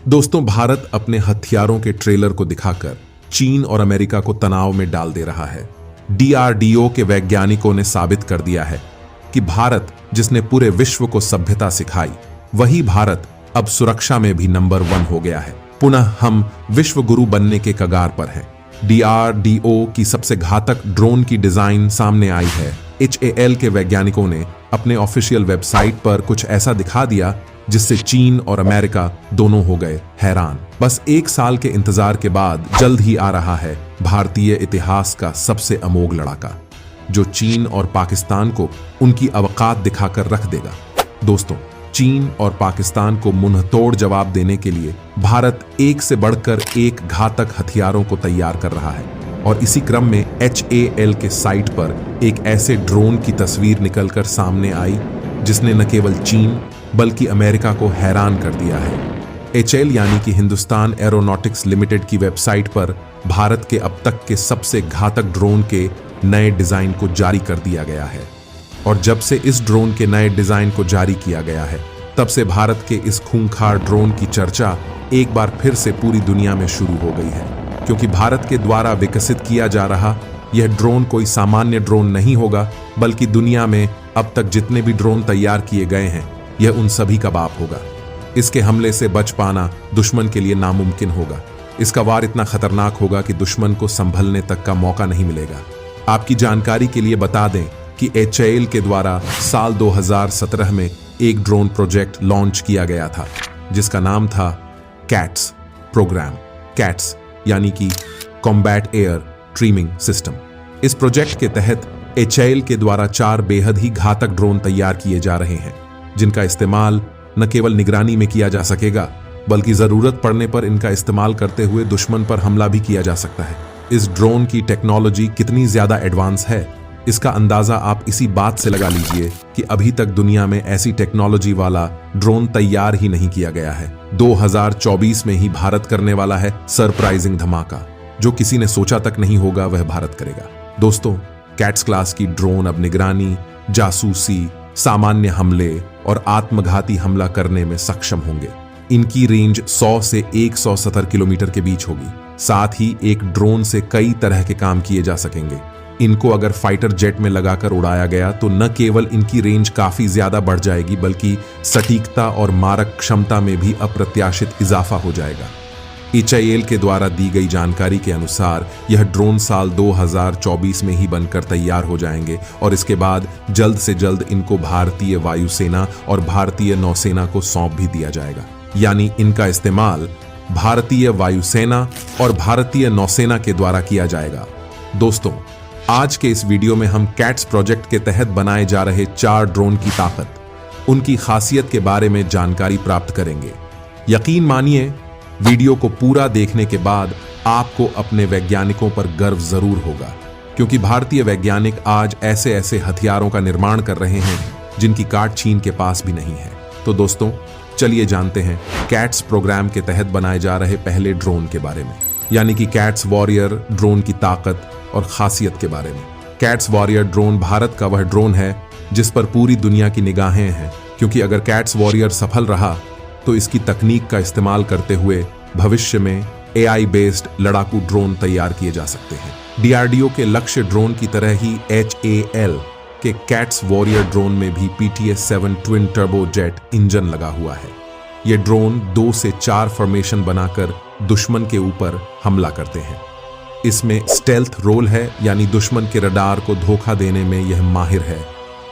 दोस्तों, भारत अपने हथियारों के ट्रेलर को दिखाकर चीन और अमेरिका को तनाव में डाल दे रहा है। डीआरडीओ के वैज्ञानिकों ने साबित कर दिया है कि भारत, जिसने पूरे विश्व को सभ्यता सिखाई, वही भारत अब सुरक्षा में भी नंबर 1 हो गया है। पुनः हम विश्व गुरु बनने के कगार पर हैं। डीआरडीओ की सबसे घातक ड्रोन की डिजाइन सामने आई है। HAL के वैज्ञानिकों ने अपने ऑफिशियल वेबसाइट पर कुछ ऐसा दिखा दिया जिससे चीन और अमेरिका दोनों हो गए हैरान। बस 1 साल के इंतजार के बाद जल्द ही आ रहा है भारतीय इतिहास का सबसे अमोघ लड़ाका, जो चीन और पाकिस्तान को उनकी औकात दिखाकर रख देगा। दोस्तों, चीन और पाकिस्तान को मुंहतोड़ जवाब देने के लिए भारत एक से बढ़कर एक घातक हथियारों को तैयार कर रहा है। और इसी क्रम में HAL के साइट पर एक ऐसे ड्रोन की तस्वीर निकलकर सामने आई जिसने न केवल चीन बल्कि अमेरिका को हैरान कर दिया है। HAL यानी कि हिंदुस्तान एरोनॉटिक्स लिमिटेड की वेबसाइट पर भारत के अब तक के सबसे घातक ड्रोन के नए डिजाइन को जारी कर दिया गया है। और जब से इस ड्रोन के नए डिजाइन को जारी किया गया है, तब से भारत के इस खूंखार ड्रोन की चर्चा एक बार फिर से पूरी दुनिया में शुरू हो गई है, क्योंकि भारत के द्वारा विकसित किया जा रहा यह ड्रोन कोई सामान्य ड्रोन नहीं होगा, बल्कि दुनिया में अब तक जितने भी ड्रोन तैयार किए गए हैं, यह उन सभी का बाप होगा। इसके हमले से बच पाना दुश्मन के लिए नामुमकिन होगा। इसका वार इतना खतरनाक होगा कि दुश्मन को संभलने तक का मौका नहीं मिलेगा। आपकी जानकारी के लिए बता दें कि HAL के द्वारा साल 2017 में एक ड्रोन प्रोजेक्ट लॉन्च किया गया था, जिसका नाम था कैट्स प्रोग्राम। कैट्स यानी कि कॉम्बैट एयर ट्रीमिंग सिस्टम। इस प्रोजेक्ट के तहत HAL के द्वारा 4 बेहद ही घातक ड्रोन तैयार किए जा रहे हैं, जिनका इस्तेमाल न केवल निगरानी में किया जा सकेगा, बल्कि जरूरत पड़ने पर इनका इस्तेमाल करते हुए दुश्मन पर हमला भी किया जा सकता है। इस ड्रोन की टेक्नोलॉजी कितनी ज्यादा एडवांस है, इसका अंदाजा आप इसी बात से लगा लीजिए कि अभी तक दुनिया में ऐसी टेक्नोलॉजी वाला ड्रोन तैयार ही नहीं किया गया है। 2024 में ही भारत करने वाला है सरप्राइजिंग धमाका, जो किसी ने सोचा तक नहीं होगा वह भारत करेगा। दोस्तों, कैट्स क्लास की ड्रोन अब निगरानी, जासूसी, सामान्य हमले और आत्मघाती हमला करने में सक्षम होंगे। इनकी रेंज 100 से 170 किलोमीटर के बीच होगी। साथ ही एक ड्रोन से कई तरह के काम किए जा सकेंगे। इनको अगर फाइटर जेट में लगाकर उड़ाया गया तो न केवल इनकी रेंज काफी ज्यादा बढ़ जाएगी, बल्कि सटीकता और मारक क्षमता में भी अप्रत्याशित इजाफा हो जाएगा। HAL के द्वारा दी गई जानकारी के अनुसार यह ड्रोन साल 2024 में ही बनकर तैयार हो जाएंगे और इसके बाद जल्द से जल्द इनको भारतीय वायुसेना और भारतीय नौसेना को सौंप भी दिया जाएगा। यानी इनका इस्तेमाल भारतीय वायुसेना और भारतीय नौसेना के द्वारा किया जाएगा। दोस्तों, आज के इस वीडियो में हम कैट्स प्रोजेक्ट के तहत बनाए जा रहे 4 ड्रोन की ताकत, उनकी खासियत के बारे में जानकारी प्राप्त करेंगे। यकीन मानिए, वीडियो को पूरा देखने के बाद आपको अपने वैज्ञानिकों पर गर्व जरूर होगा, क्योंकि भारतीय वैज्ञानिक आज ऐसे ऐसे हथियारों का निर्माण कर रहे हैं जिनकी काट चीन के पास भी नहीं है। तो दोस्तों, चलिए जानते हैं कैट्स प्रोग्राम के तहत बनाए जा रहे पहले ड्रोन के बारे में, यानी कि कैट्स वॉरियर ड्रोन की ताकत और खासियत के बारे में। कैट्स वॉरियर ड्रोन भारत का वह ड्रोन है जिस पर पूरी दुनिया की निगाहें हैं, क्योंकि अगर कैट्स वॉरियर सफल रहा तो इसकी तकनीक का इस्तेमाल करते हुए भविष्य में AI बेस्ड लड़ाकू ड्रोन तैयार किए जा सकते हैं। DRDO के लक्ष्य ड्रोन की तरह ही HAL के कैट्स वॉरियर ड्रोन में भी PTS-7 twin turbo jet engine लगा हुआ है। ये ड्रोन 2 से 4 फॉर्मेशन बनाकर दुश्मन के ऊपर हमला करते हैं। इसमें स्टेल्थ रोल है, यानी दुश्मन के रडार को धोखा देने में यह माहिर है।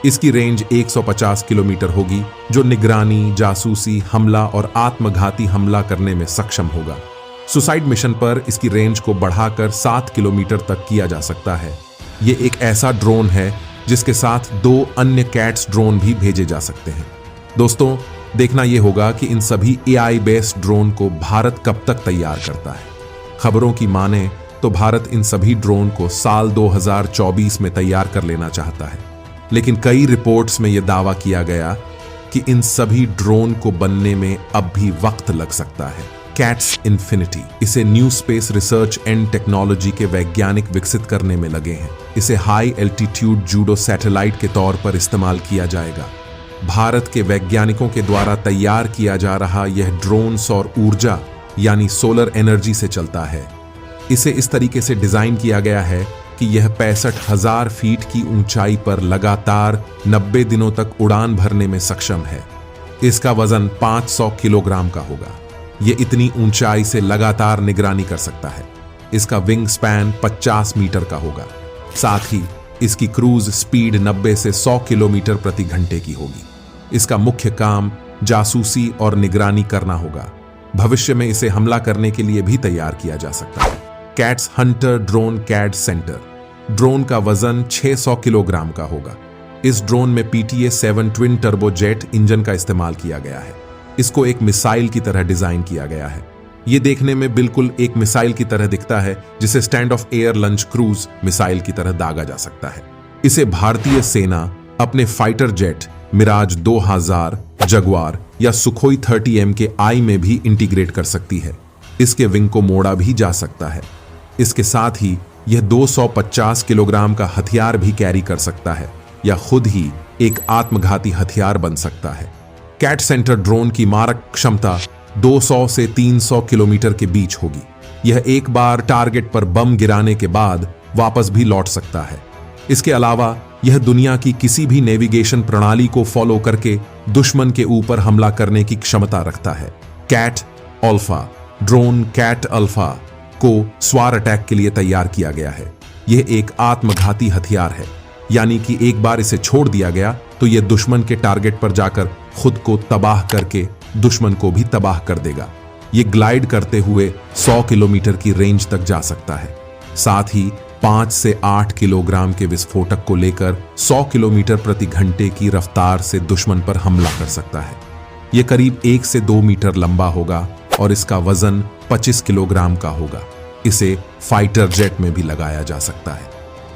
इसकी रेंज 150 किलोमीटर होगी, जो निगरानी, जासूसी, हमला और आत्मघाती हमला करने में सक्षम होगा। सुसाइड मिशन पर इसकी रेंज को बढ़ाकर 7 किलोमीटर तक किया जा सकता है। ये एक ऐसा ड्रोन है जिसके साथ 2 अन्य कैट्स ड्रोन भी भेजे जा सकते हैं। दोस्तों, देखना यह होगा कि इन सभी AI बेस्ड ड्रोन को भारत कब तक तैयार करता है। खबरों की माने तो भारत इन सभी ड्रोन को साल 2024 में तैयार कर लेना चाहता है, लेकिन कई रिपोर्ट्स में यह दावा किया गया कि इन सभी ड्रोन को बनने में अब भी वक्त लग सकता है। कैट्स इन्फिनिटी, इसे new space research and technology के वैज्ञानिक विकसित करने में लगे हैं। इसे हाई एल्टीट्यूड जूडो सैटेलाइट के तौर पर इस्तेमाल किया जाएगा। भारत के वैज्ञानिकों के द्वारा तैयार किया जा रहा यह ड्रोन सौर ऊर्जा यानी सोलर एनर्जी से चलता है। इसे इस तरीके से डिजाइन किया गया है कि यह 65,000 फीट की ऊंचाई पर लगातार 90 दिनों तक उड़ान भरने में सक्षम है। इसका वजन 500 किलोग्राम का होगा। यह इतनी ऊंचाई से लगातार निगरानी कर सकता है। इसका विंग स्पैन 50 मीटर का होगा। साथ ही इसकी क्रूज स्पीड 90 से 100 किलोमीटर प्रति घंटे की होगी। इसका मुख्य काम जासूसी और निगरानी करना होगा। भविष्य में इसे हमला करने के लिए भी तैयार किया जा सकता है। CATS hunter drone CAD center drone का वजन 600 किलोग्राम का होगा। इस ड्रोन में PTA-7 ट्विन टर्बोजेट इंजन का इस्तेमाल किया गया है। इसको एक मिसाइल की तरह डिजाइन किया गया है। यह देखने में बिल्कुल एक मिसाइल की तरह दिखता है, जिसे stand of air lunch cruise missile की तरह दागा जा सकता है। इसे भारतीय सेना अपने फाइटर जेट मिराज 2000, जगुआर या सुखोई 30M के आई में भी इंटीग्रेट कर सकती है। इसके विंग को मोड़ा भी जा सकता है। इसके साथ ही यह 250 किलोग्राम का हथियार भी कैरी कर सकता है या खुद ही एक आत्मघाती हथियार बन सकता है। कैट सेंटर ड्रोन की मारक क्षमता 200 से 300 किलोमीटर के बीच होगी। यह एक बार टारगेट पर बम गिराने के बाद वापस भी लौट सकता है। इसके अलावा यह दुनिया की किसी भी नेविगेशन प्रणाली को फॉलो करके दुश्मन के ऊपर हमला करने की क्षमता रखता है। Cat Alpha drone Cat Alpha को स्वार अटैक के लिए तैयार किया गया है। यह एक आत्मघाती हथियार है, यानी कि एक बार इसे छोड़ दिया गया तो यह दुश्मन के टारगेट पर जाकर खुद को तबाह करके दुश्मन को भी तबाह कर देगा। यह ग्लाइड करते हुए 100 किलोमीटर की रेंज तक जा सकता है। साथ ही 5 से 8 किलोग्राम के विस्फोटक को लेकर 100 किलोमीटर प्रति घंटे की रफ्तार से दुश्मन पर हमला कर सकता है। यह करीब 1 से 2 मीटर लंबा होगा और इसका वजन 25 किलोग्राम का होगा। इसे फाइटर जेट में भी लगाया जा सकता है।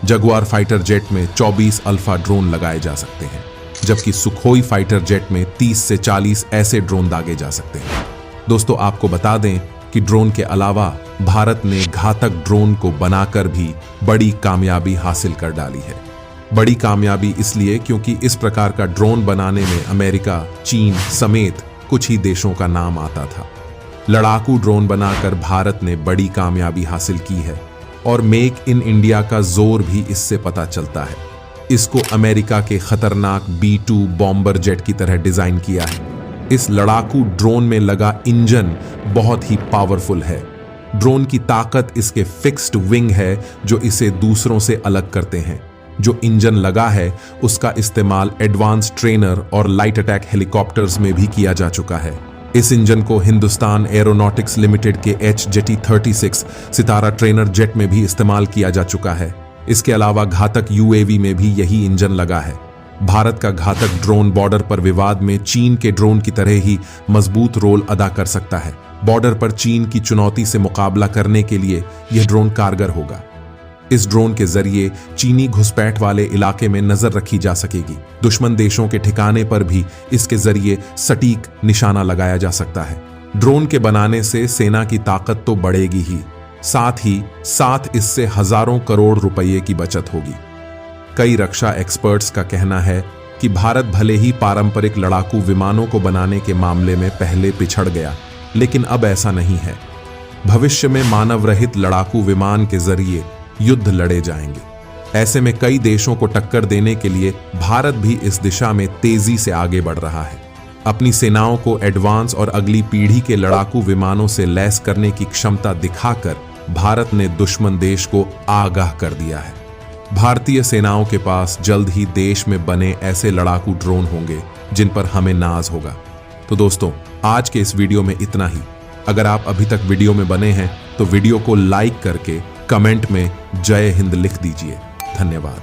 जगुआर फाइटर जेट में 24 अल्फा ड्रोन लगाए जा सकते हैं, जबकि सुखोई फाइटर जेट में 30 से 40 ऐसे ड्रोन दागे जा सकते हैं। दोस्तों, आपको बता दें कि ड्रोन के अलावा भारत ने घातक ड्रोन को बनाकर भी बड़ी कामयाबी हासिल कर डाली है। बड़ी कामयाबी इसलिए क्योंकि इस प्रकार का ड्रोन बनाने में अमेरिका, चीन समेत कुछ ही देशों का नाम आता था। लड़ाकू ड्रोन बनाकर भारत ने बड़ी कामयाबी हासिल की है और मेक इन इंडिया का जोर भी इससे पता चलता है। इसको अमेरिका के खतरनाक B-2 बॉम्बर जेट की तरह डिजाइन किया है। इस लड़ाकू ड्रोन में लगा इंजन बहुत ही पावरफुल है। ड्रोन की ताकत इसके फिक्स्ड विंग है जो इसे दूसरों से अलग करते हैं। जो इंजन लगा है उसका इस्तेमाल एडवांस ट्रेनर और लाइट अटैक हेलीकॉप्टर्स में भी किया जा चुका है। इस इंजन को हिंदुस्तान एरोनॉटिक्स लिमिटेड के HJT-36 सितारा ट्रेनर जेट में भी इस्तेमाल किया जा चुका है। इसके अलावा घातक UAV में भी यही इंजन लगा है। भारत का घातक ड्रोन बॉर्डर पर विवाद में चीन के ड्रोन की तरह ही मजबूत रोल अदा कर सकता है। बॉर्डर पर चीन की चुनौती से मुकाबला करने के लिए यह ड्रोन कारगर होगा। इस ड्रोन के जरिए चीनी घुसपैठ वाले इलाके में नजर रखी जा सकेगी। दुश्मन देशों के ठिकाने पर भी इसके जरिए सटीक निशाना लगाया जा सकता है। ड्रोन के बनाने से सेना की ताकत तो बढ़ेगी ही साथ इससे हजारों करोड़ रुपये की बचत होगी। कई रक्षा एक्सपर्ट्स का कहना है कि भारत भले ही पारंपरिक लड़ाकू विमानों को बनाने के मामले में पहले पिछड़ गया, लेकिन अब ऐसा नहीं है। भविष्य में मानव रहित लड़ाकू विमान के जरिए युद्ध लड़े जाएंगे। ऐसे में कई देशों को टक्कर देने के लिए भारत भी इस दिशा में तेजी से आगे बढ़ रहा है। अपनी सेनाओं को एडवांस और अगली पीढ़ी के लड़ाकू विमानों से लैस करने की क्षमता दिखाकर भारत ने दुश्मन देश को आगाह कर दिया है। भारतीय सेनाओं के पास जल्द ही देश में बने ऐसे लड़ाकू ड्रोन होंगे जिन पर हमें नाज होगा। तो दोस्तों, आज के इस वीडियो में इतना ही। अगर आप अभी तक वीडियो में बने हैं तो वीडियो को लाइक करके कमेंट में जय हिंद लिख दीजिए। धन्यवाद।